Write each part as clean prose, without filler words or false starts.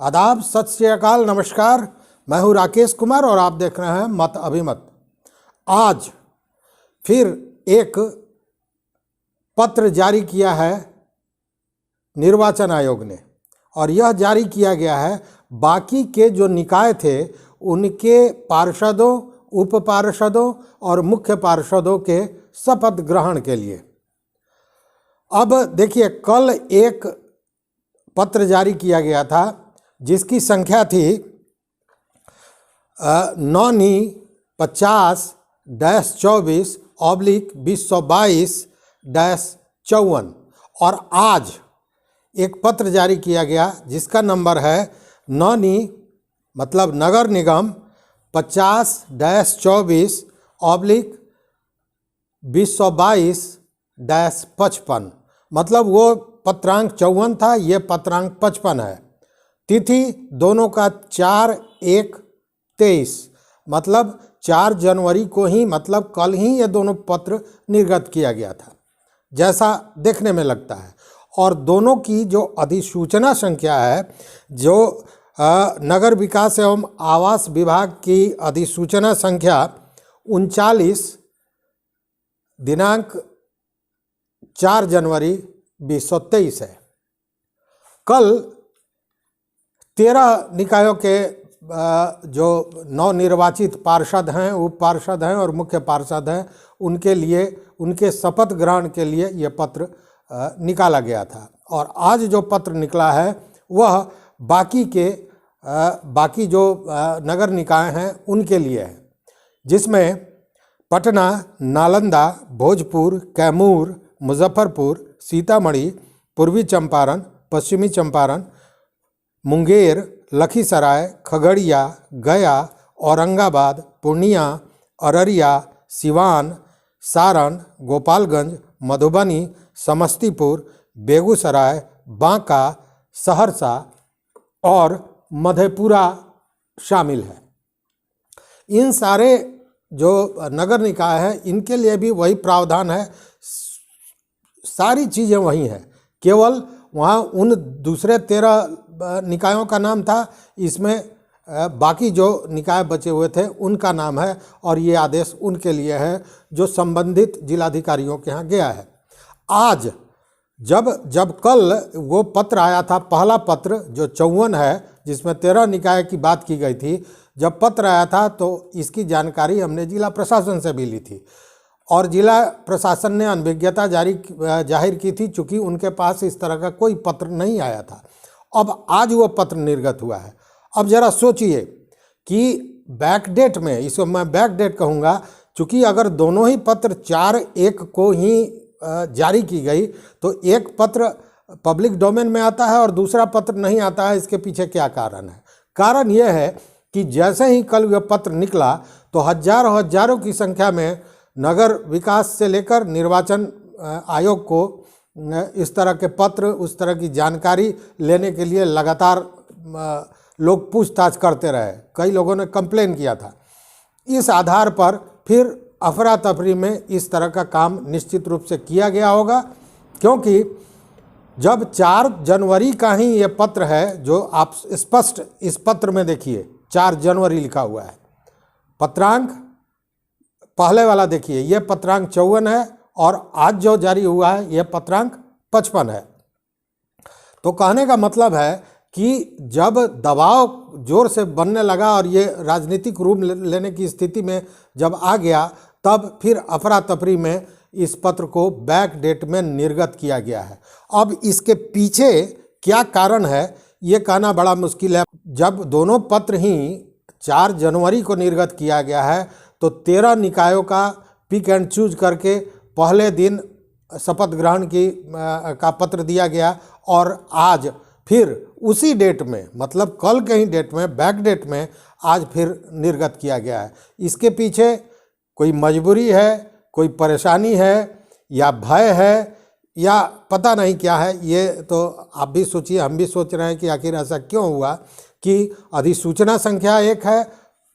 आदाब, सत श्री अकाल, नमस्कार। मैं हूं राकेश कुमार और आप देख रहे हैं मत अभिमत। आज फिर एक पत्र जारी किया है निर्वाचन आयोग ने और यह जारी किया गया है बाकी के जो निकाय थे उनके पार्षदों, उप पार्षदों और मुख्य पार्षदों के शपथ ग्रहण के लिए। अब देखिए, कल एक पत्र जारी किया गया था जिसकी संख्या थी 9/50-24/2022-54 और आज एक पत्र जारी किया गया जिसका नंबर है 9 मतलब नगर निगम 50-24/2022-55 मतलब वो पत्रांक 54 था, ये पत्रांक 55 है। तिथि दोनों का 4/1/23 मतलब 4 जनवरी को ही, मतलब कल ही ये दोनों पत्र निर्गत किया गया था जैसा देखने में लगता है। और दोनों की जो अधिसूचना संख्या है, जो नगर विकास एवं आवास विभाग की अधिसूचना संख्या 39 दिनांक 4 जनवरी 2023 है। कल 13 निकायों के जो नवनिर्वाचित पार्षद हैं, उप पार्षद हैं और मुख्य पार्षद हैं, उनके लिए, उनके शपथ ग्रहण के लिए ये पत्र निकाला गया था। और आज जो पत्र निकला है वह बाकी जो नगर निकाय हैं उनके लिए है, जिसमें पटना, नालंदा, भोजपुर, कैमूर, मुजफ्फरपुर, सीतामढ़ी, पूर्वी चंपारण, पश्चिमी चंपारण, मुंगेर, लखीसराय, खगड़िया, गया, औरंगाबाद, पूर्णिया, अररिया, सिवान, सारण, गोपालगंज, मधुबनी, समस्तीपुर, बेगूसराय, बांका, सहरसा और मधेपुरा शामिल है। इन सारे जो नगर निकाय हैं इनके लिए भी वही प्रावधान है, सारी चीज़ें वही हैं, केवल वहाँ उन दूसरे 13 निकायों का नाम था, इसमें बाकी जो निकाय बचे हुए थे उनका नाम है और ये आदेश उनके लिए है जो संबंधित जिलाधिकारियों के यहाँ गया है। आज जब कल वो पत्र आया था, पहला पत्र जो 54 है जिसमें 13 निकाय की बात की गई थी, जब पत्र आया था तो इसकी जानकारी हमने जिला प्रशासन से भी ली थी और जिला प्रशासन ने अनभिज्ञता जाहिर की थी, चूँकि उनके पास इस तरह का कोई पत्र नहीं आया था। अब आज वो पत्र निर्गत हुआ है। अब ज़रा सोचिए कि बैकडेट में, इसको मैं बैकडेट कहूँगा, चूँकि अगर दोनों ही पत्र 4/1 को ही जारी की गई तो एक पत्र पब्लिक डोमेन में आता है और दूसरा पत्र नहीं आता है। इसके पीछे क्या कारण है? कारण यह है कि जैसे ही कल यह पत्र निकला तो हजारों की संख्या में नगर विकास से लेकर निर्वाचन आयोग को इस तरह के पत्र, उस तरह की जानकारी लेने के लिए लगातार लोग पूछताछ करते रहे। कई लोगों ने कंप्लेन किया था। इस आधार पर फिर अफरा तफरी में इस तरह का काम निश्चित रूप से किया गया होगा, क्योंकि जब 4 जनवरी का ही ये पत्र है, जो आप स्पष्ट इस पत्र में देखिए 4 जनवरी लिखा हुआ है, पत्रांक पहले वाला देखिए, ये पत्रांक 54 है और आज जो जारी हुआ है यह पत्रांक 55 है। तो कहने का मतलब है कि जब दबाव जोर से बनने लगा और ये राजनीतिक रूप लेने की स्थिति में जब आ गया, तब फिर अफरा तफरी में इस पत्र को बैक डेट में निर्गत किया गया है। अब इसके पीछे क्या कारण है ये कहना बड़ा मुश्किल है। जब दोनों पत्र ही 4 जनवरी को निर्गत किया गया है तो 13 निकायों का पिक एंड चूज करके पहले दिन शपथ ग्रहण का पत्र दिया गया और आज फिर उसी डेट में, मतलब कल के ही डेट में, बैक डेट में आज फिर निर्गत किया गया है। इसके पीछे कोई मजबूरी है, कोई परेशानी है या भय है या पता नहीं क्या है। ये तो आप भी सोचिए, हम भी सोच रहे हैं कि आखिर ऐसा क्यों हुआ कि अधिसूचना संख्या 1 है,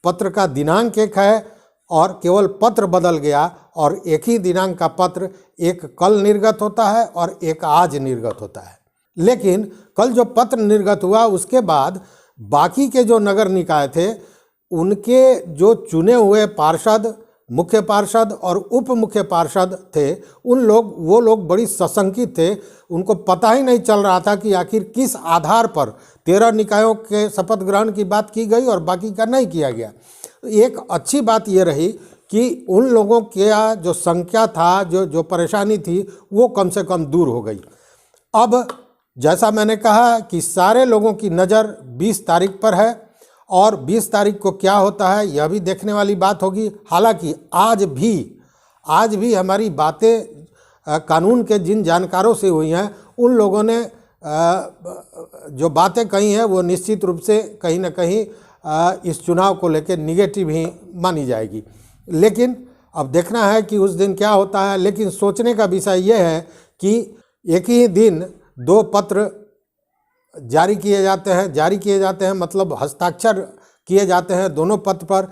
पत्र का दिनांक 1 है और केवल पत्र बदल गया और एक ही दिनांक का पत्र एक कल निर्गत होता है और एक आज निर्गत होता है। लेकिन कल जो पत्र निर्गत हुआ उसके बाद बाकी के जो नगर निकाय थे उनके जो चुने हुए पार्षद, मुख्य पार्षद और उप मुख्य पार्षद थे, वो लोग बड़ी सशंकित थे। उनको पता ही नहीं चल रहा था कि आखिर किस आधार पर 13 निकायों के शपथ ग्रहण की बात की गई और बाकी का नहीं किया गया। एक अच्छी बात ये रही कि उन लोगों के जो संख्या था, जो परेशानी थी, वो कम से कम दूर हो गई। अब जैसा मैंने कहा कि सारे लोगों की नज़र 20 तारीख पर है और 20 तारीख को क्या होता है यह भी देखने वाली बात होगी। हालांकि आज भी हमारी बातें कानून के जिन जानकारों से हुई हैं उन लोगों ने जो बातें कही हैं वो निश्चित रूप से कहीं ना कहीं इस चुनाव को लेकर निगेटिव ही मानी जाएगी। लेकिन अब देखना है कि उस दिन क्या होता है। लेकिन सोचने का विषय यह है कि एक ही दिन 2 पत्र जारी किए जाते हैं मतलब हस्ताक्षर किए जाते हैं दोनों पत्र पर।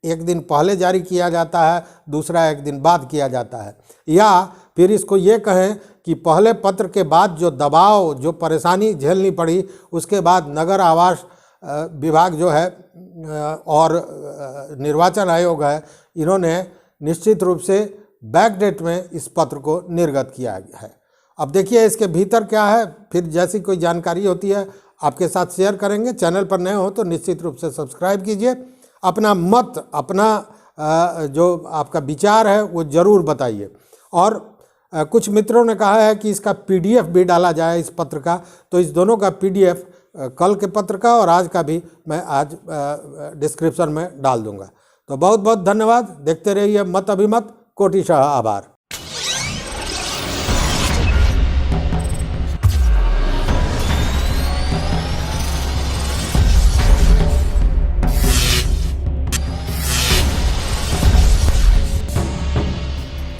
एक दिन पहले जारी किया जाता है, दूसरा एक दिन बाद किया जाता है। या फिर इसको ये कहें कि पहले पत्र के बाद जो दबाव, जो परेशानी झेलनी पड़ी, उसके बाद नगर आवास विभाग जो है और निर्वाचन आयोग है, इन्होंने निश्चित रूप से बैकडेट में इस पत्र को निर्गत किया है। अब देखिए इसके भीतर क्या है, फिर जैसी कोई जानकारी होती है आपके साथ शेयर करेंगे। चैनल पर नए हो तो निश्चित रूप से सब्सक्राइब कीजिए। अपना मत, अपना जो आपका विचार है वो ज़रूर बताइए। और कुछ मित्रों ने कहा है कि इसका PDF भी डाला जाए इस पत्र का, तो इस दोनों का PDF कल के पत्र का और आज का भी मैं आज डिस्क्रिप्शन में डाल दूंगा। तो बहुत बहुत धन्यवाद। देखते रहिए मत अभिमत। कोटिशः आभार।